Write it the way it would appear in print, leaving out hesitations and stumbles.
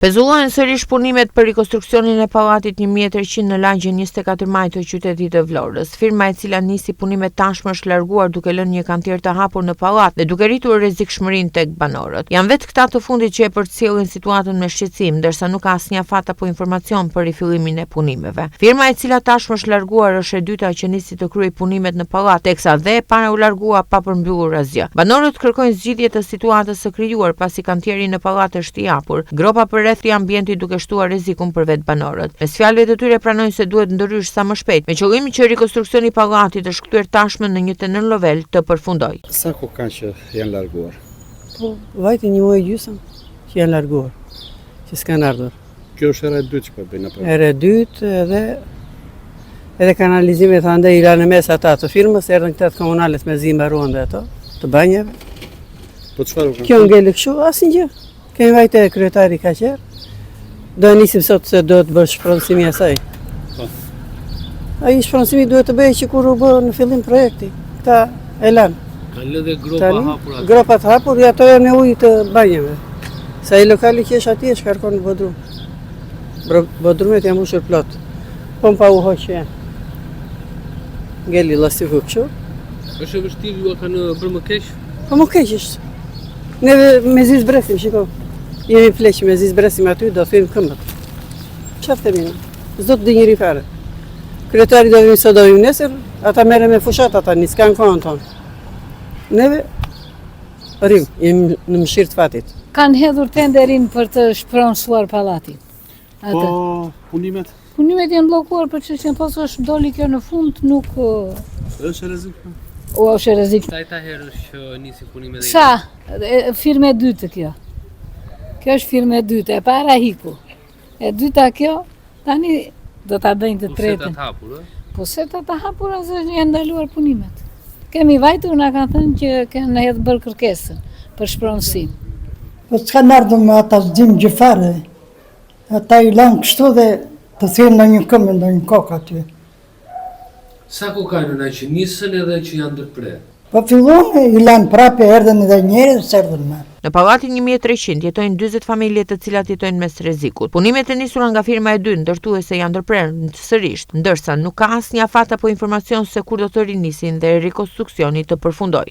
Pezullohen sërish punimet për rikonstruksionin e pallatit 1300 në lagjen 24 maj të qytetit të Vlorës. Firma e cila nisi punimet tashmë është larguar duke lënë një kantier të hapur në pallat dhe duke rritur rrezikshmërinë tek banorët. Janë vetë këta të fundit që e përcjellin situatën me shqetësim, ndërsa nuk ka asnjë afat apo informacion për rifillimin e punimeve. Firma e cila tashmë është larguar është e dyta që nisi të kryej punimet në pallat, teksa dhe e para u largua pa përmbyllur asgjë. Banorët kërkojnë zgjidhje të situatës së krijuar pasi kantieri në pallat është i hapur. Gropa për rreth i ambienti duke shtuar rrezikun për vetë banorët. Me fjalëve të tyre pranojnë se duhet ndërhysh sa më shpejt, me qëllimin që rikonstruksioni i pallatit të shkthyer tashmë në një të nënlovel të përfundojë. Sa kohë kanë që janë larguar? Po, vajte një muaj gjysmë që janë larguar, që s'kanë ardhur. Kjo është era e dytë që po bëjnë apo? Era e dytë edhe kanalizimet ande i lanë mes ata të firmës, erdhën këta të komunales me zi mbaruan dhe ato, të banjeve. Po çfarë u kanë? Kjo ngeli kështu, asnjë. Kemi vajte kryetari ka qerë. Do nisim sot se do të bësh shpronësimi asaj. Po. Ai shpronësimi duhet të bëhej që kur u bë në fillim projekti. Këta e lanë. Kanë lënë gropa hapur aty. Gropat hapur, ato janë në ujë të banjeve. Sa i lokali që është atje shkarkon në Bodrum. Bodrumet janë mbushur plot. Pompa u hoqë janë. Ngeli llastiku kështu. Është e vështirë ju kanë bërë më keq? Po më keq është. Neve me zi zbresim, shiko. Jemi pleq me zi zbresim aty, do thujmë këmbët. Çfarë themi? S'do të di njëri fare. Kryetari do vim sot, do vim nesër, ata merren me fushat ata, s'kan kohën tonë. Neve rrim, jemi në mëshirë të fatit. Kanë hedhur tenderin për të shpronësuar pallatin. Po, punimet? Punimet janë bllokuar për çështjen pas është doli kjo në fund, nuk Është rrezik. është rrezik. Sa ta herë që nisi punimet? Sa? Firme e dytë kjo. Kjo është firme e dytë, e para hiku. E dyta kjo, tani do ta bëjnë të tretën. Po setat hapur, Po setat të hapur asë janë ndaluar punimet. Kemi vajtur, na kanë thënë që kanë hedhë bërë kërkesën për shpronësim. Po s'kanë ardhur me ata zdim gjifare. Ata i lanë kështu dhe të thirrën në një këmbë, në një kokë aty. Sa ku kanë në që nisën edhe që janë ndërprer? Po fillon i lanë prapë, erdhën edhe njerëz, s'erdhën më. Në pallatin 1300 jetojnë 40 familje të cilat jetojnë mes rrezikut. Punimet e nisura nga firma e dytë ndërtuese janë ndërprerë sërish, ndërsa nuk ka asnjë afat apo informacion se kur do të rinisin dhe rikonstruksioni të përfundojë.